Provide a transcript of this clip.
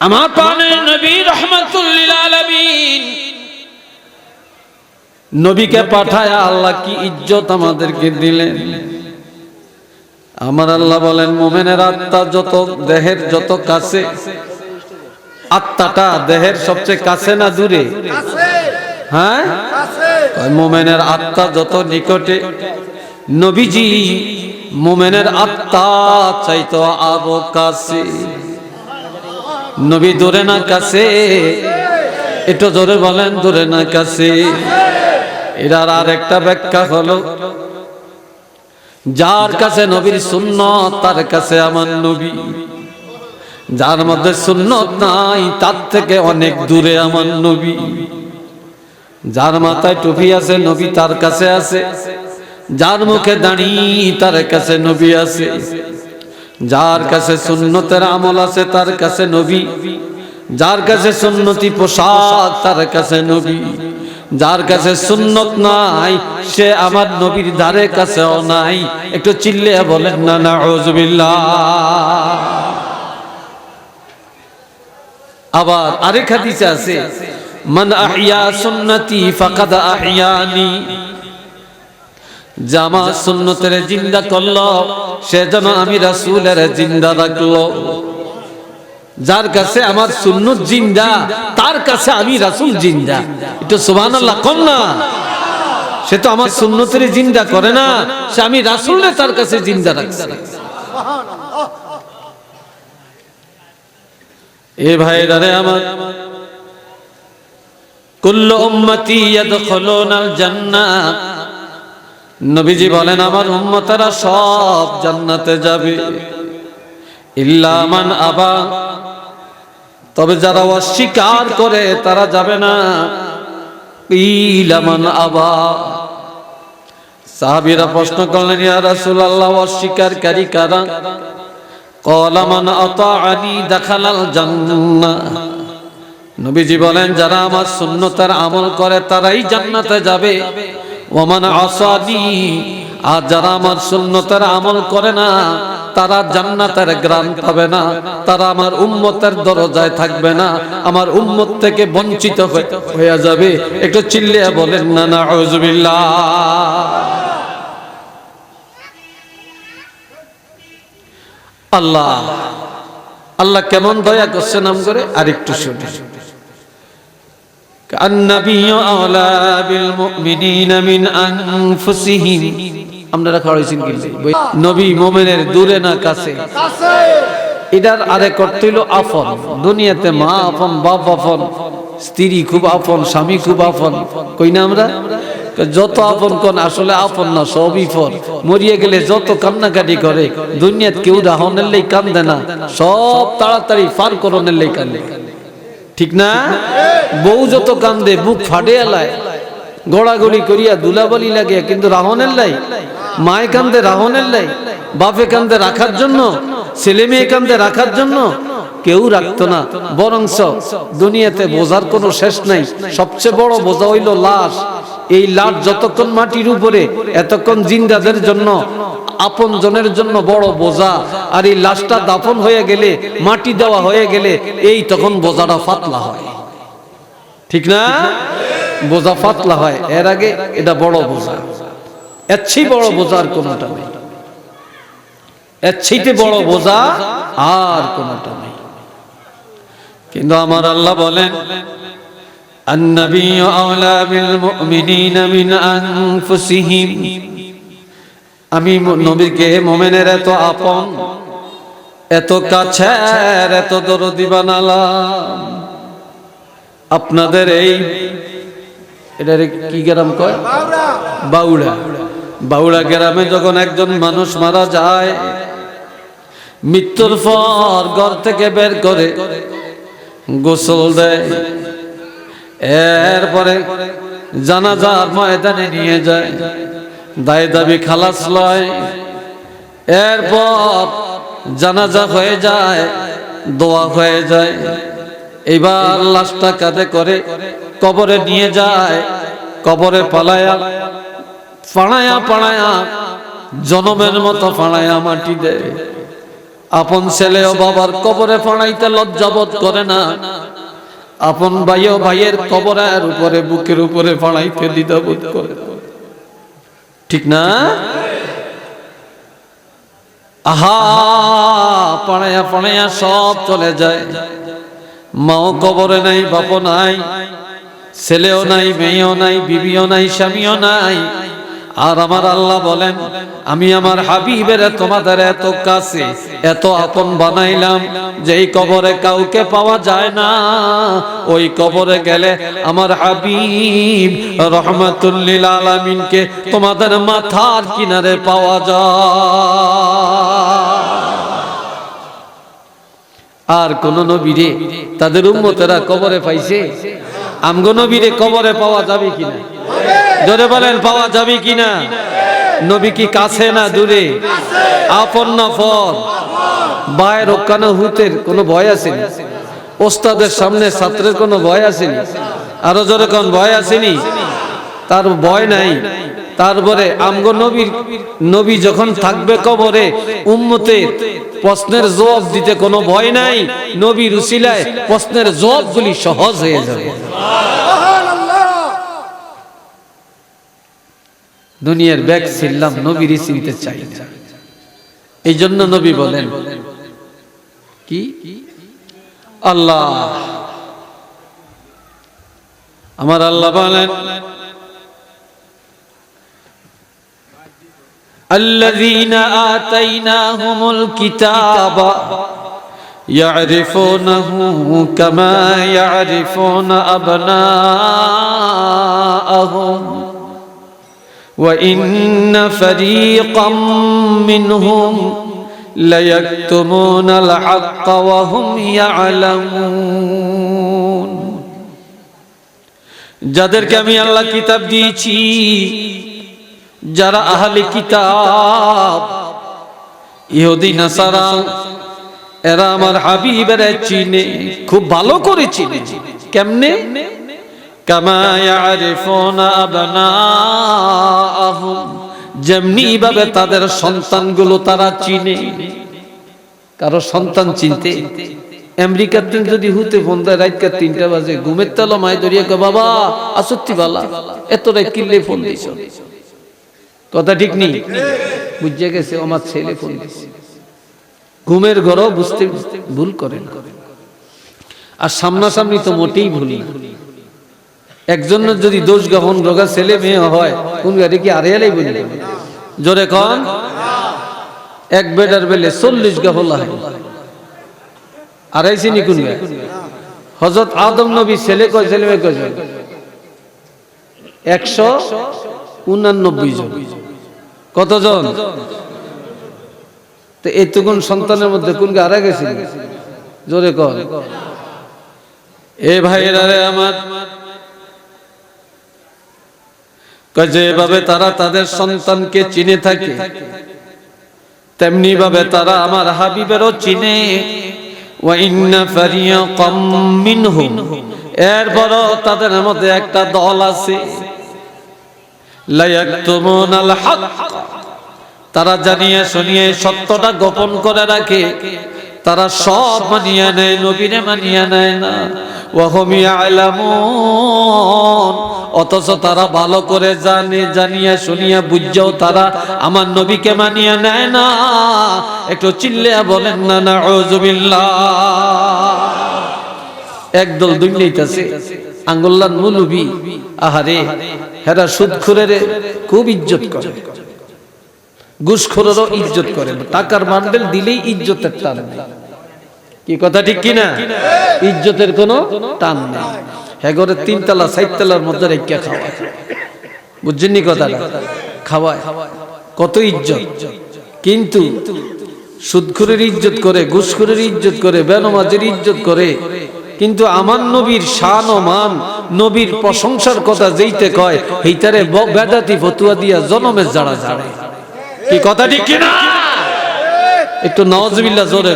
আমার প্রাণের নবী রাহমাতুল লিল আলামিন নবীকে পাঠায় আল্লাহ কি ইজ্জত আমাদেরকে দিলেন। আমার আল্লাহ বলেন মুমিনের আত্মা যত দেহের যত কাছে, আত্মাটা দেহের সবচেয়ে কাছে না দূরে? হ্যাঁ, মুমিনের আত্মা যত নিকটে, নবীজি মুমিনের আত্মা চাইতো আরো কাছে। নবী দূরে না কাছে? একটু জোরে বলেন, দূরে না কাছে? এটার আর একটা ব্যাখ্যা হলো, যার কাছে নবীর সুন্নত তার কাছে আমার নবী, যার মধ্যে সুন্নত নাই তার থেকে অনেক দূরে আমার নবী। যার মাথায় টুপি আছে নবী তার কাছে আছে, যার মুখে দাড়ি তার কাছে নবী আছে, যার কাছে সুন্নতের আমল আছে তার কাছে নবী, যার কাছে সুন্নতি পোশাক তার কাছে নবী, যার কাছে সুন্নত নাই সে আমার নবীর ধারে কাছেও নাই। একটু চিল্লিয়ে বলেন না নাউযুবিল্লাহ। আবার আরেক হাদিসে আছে, মান আহইয়া সুন্নতি ফাকাদ আহইয়ানি, জামা সুন্নতের জিন্দা করলো সে যেন আমি রাসূলের জিন্দা রাখলো। যার কাছে আমার সুন্নত জিন্দা তার কাছে আমি রাসূল জিন্দা। একটু সুবহানাল্লাহ কোন না? সে তো আমার সুন্নতের জিন্দা করে না, সে আমি রাসূলের তার কাছে জিন্দা রাখছে। এ ভাইরা রে আমার, কুল্লু উম্মতি ইয়াদখুলুনাল জান্নাহ, নবীজি বলেন আমার উম্মতেরা সব জান্নাতে যাবে, ইল্লা মান আবা, তবে যারা অস্বীকার করে তারা যাবে না। ইল্লা মান আবা, সাহাবীরা প্রশ্ন করলেন ইয়া রাসূলুল্লাহ অস্বীকারী কারা? ক্বালা মান আতাআনি দাখালাল জান্নাহ, নবীজি বলেন যারা আমার সুন্নতের আমল করে তারাই জান্নাতে যাবে। ওয়া মান আসানি, আর যারা আমার সুন্নতের আমল করে না তারা জান্নাতের গ্রাম পাবে না, তারা আমার উম্মতের দরজায় থাকবে না, আমার উম্মত থেকে বঞ্চিত হয়ে যাবে। একটু চিল্লিয়ে বলেন না নাউযুবিল্লাহ। আল্লাহ আল্লাহ কেমন দয়া করছেন নাম করে আরেকটু শুনে, আন-নাবিয়্যু আওলা বিল মুমিনিনা মিন আনফুসিহিম, আমরা খাওয়াইছেন কি নবী মুমিনের দূরে না কাছে? এটার আরেক অর্থ হলো আপন। দুনিয়াতে মা আপন, বাপ আপন, স্ত্রী খুব আপন, স্বামী খুব আপন, কই না আমরা? যত আপন কোন আসলে আপন না, সবই পর। মরিয়ে গেলে যত কান্নাকাটি করে দুনিয়াত কেউ রাহনের লাই কান্দে না, সব তাড়াতাড়ি ফার করনের লাই কান্দে, ঠিক না? বউ যত কান্দে বুক ফাটে এলায়, গড়াগড়ি করিয়া দুলাবালি লাগে, কিন্তু রাহনের লাই। মায়ে কান্দে রাহনের লাই, বাপে কান্দে রাখার জন্য, ছেলে মেয়ে কান্দে রাখার জন্য, কেউ রাখতো না। বরংস দুনিয়াতে বোঝার কোনো শেষ নাই, সবচেয়ে বড় বোঝা হইল লাশ। এই লাশ যতক্ষণ মাটির উপরে এতক্ষণ জিন্দাদের জন্য, আপন জনের জন্য বড় বোঝা। আর এই লাশটা দাফন হয়ে গেলে, মাটি দেওয়া হয়ে গেলে, এই তখন বোঝাটা পাতলা হয়, ঠিক না? বোঝা পাতলা হয়, এর আগে এটা বড় বোঝা। এর চেয়ে বড় বোঝার কোনটা নেই, এর চেয়ে বড় বোঝা আর কোনটা নেই। কিন্তু আমার আল্লাহ বলেন আন-নাবিয়্যু আওলা বিল মুমিনিনা মিন আনফুসিহিম, আমি নবীকে মুমিনের এত আপন, এত কাছের, এত দরদি বানালাম। আপনাদের এই এটারে কি গ্রাম কয়? বাউড়া। বাউড়া গ্রামে যখন একজন মানুষ মারা যায়, মৃত্যুর পর ঘর থেকে বের করে গোসল দেয়, এরপরে জানাজার ময়দানে নিয়ে যায়, দায় দাবি খালাস লয়, এরপর জানাজা হয়ে যায়, দোয়া হয়ে যায়। এবার লাশটা কাঁধে করে কবরে নিয়ে যায়, কবরে পালায়া পাড়ায়া পাড়ায়া জনমের মতো পাড়ায়া মাটি দেয়। আপন ছেলেও বাবার কবরে ফাঁড়াইতে লজ্জাবোধ করে না, আপন ভাইও ভাইয়ের কবরের উপরে বুকের উপরে ফাঁড়াইতে দ্বিধাবোধ করে, ঠিক না? আহা, পাড়াইয়া পাড়াইয়া সব চলে যায়, মাও কবরে নাই, বাপও নাই, ছেলেও নাই, মেয়েও নাই, বিবিও নাই, স্বামীও নাই। আর আমার আল্লাহ বলেন, আমি আমার হাবিবের তোমাদের এত কাছে এত আপন বানাইলাম যে এই কবরে কাউকে পাওয়া যায় না। ওই কবরে গেলে আমার হাবিব রহমাতুল লিল আলামিনকে তোমাদের মাথার কিনারে পাওয়া যায়। আর কোন নবীরে তাদের উম্মতেরা কবরে পাইছে? আমগো নবীরে কবরে পাওয়া যাবে কিনা? জোরে বলেন, পাওয়া যাবে কিনা? নবী কি কাছে না দূরে? আপন না পর? বায়ের ওকানো হুতের কোনো ভয় আসেনি? ওস্তাদের সামনে ছাত্রের কোনো ভয় আসেনি? আরো জোরে কোন ভয় আসেনি? তার ভয় নাই। তারপরে আমগো নবী যখন থাকবে কবরে, উম্মতের প্রশ্নের জবাব দিতে কোনো ভয় নাই। নবীর উসিলায় প্রশ্নের জবাবগুলি সহজ হয়ে যাবে। দুনিয়ার ব্যাগ ছিলাম, নবীরই চিনতে চাই না। এই জন্য নবী বলেন কি, আল্লাহ, আমার আল্লাহ বলেন, আল্লাযীনা আতাইনাহুমুল কিতাবা ইয়ারিফুনাহু কামা ইয়ারিফুনা আবনাআহুম وَإِنَّ فَرِيقًا مِّنْهُمْ لَيَكْتُمُونَ الْحَقَّ وَهُمْ يَعْلَمُونَ। যাদেরকে আমি আল্লাহ কিতাব দিয়েছি, যারা আহলে কিতাব, ইহুদি নাসারা, এরা আমার হাবিবের চিনে, খুব ভালো করে চিনে। কেমনে? কামা ইয়ারিফুনা আবনাআহুম, যেমনি ভাবে তাদের সন্তানগুলো তারা চিনে। কারো সন্তান চিনতে আমেরিকার দিন যদি হুতে ফোন দেয় রাত 3টা বাজে, ঘুমের তালা মায় ধরিয়া কয়, বাবা আসত্তি বালা, এত রাত কিল্লে ফোন দিছ? কথা ঠিক নেই? বুঝে গেছে আমার ছেলে ফোন দিছে। ঘুমের ঘরও বুঝতে ভুল করেন, আর সামনাসামনি তো মোটেই ভুল না। একজনের যদি দোষ গহন রোগা ছেলে মেয়ে হয়, কোন গাড়ি কি আড়াই বলি? জোরে কন। এক বেটার বেলে 40 গাহলা হয়, আড়াইছি নি কোন গায়ে? হযরত আদম নবী ছেলে কয়, ছেলে মেয়ে কয়? 189 জন। কতজন? তো এতগুণ সন্তানের মধ্যে কোন গা আড়াই গেছে? জোরে কন। এ ভাইরা রে আমার, যেভাবে তারা তাদের সন্তানকে চিনে থাকে, তেমনি ভাবে তারা আমার হাবিবেরও চিনে। ওয়া ইন্না ফারিয়াকাম মিনহুম, এরপরও তাদের মধ্যে একটা দল আছে, লা ইয়াকতুমুনাল হক, তারা জানিয়ে শুনিয়ে সত্যটা গোপন করে রাখে। তারা সব মানিয়ে নেয়, নবীরে মানিয়ে নেয় না। ওয়া হুম ইয়ালামুন, অথচ তারা ভালো করে জানে, জানিয়া শুনিয়া বুঝাও তারা আমার নবীকে মানিয়ে নেয় না। একটু চিল্লিয়া বলেন না নাউযুবিল্লাহ। একদল দুনিয়াইতাছে আঙ্গুল্লার মুলুবি, আহারে হেরা সুদখোরের খুব ইজ্জত করে, ঘুষখোরেরও ইজ্জত করে, টাকার বান্ডেল দিলেই ইজ্জতের টান নেই। কি কথা ঠিক কিনা? ইজ্জতের কোনো টান নেই। হ্যাঁ, ঘরে 3 তলা 4 তলার মধ্যে রেখে খাওয়ায়, বুঝছেন নি কথাটা? খাওয়ায়, কত ইজ্জত। কিন্তু সুদখোরের ইজ্জত করে, ঘুষখোরের ইজ্জত করে, বেনামাজের ইজ্জত করে। কিন্তু আমার নবীর শান ও মান, নবীর প্রশংসার কথা যেইতে কয়, এইটারে বেদাতি ফতুয়া দিয়া জনমের জাড়া ঝাড়ে। কি কথা ঠিক কিনা? একটু নাউজুবিল্লাহ জোরে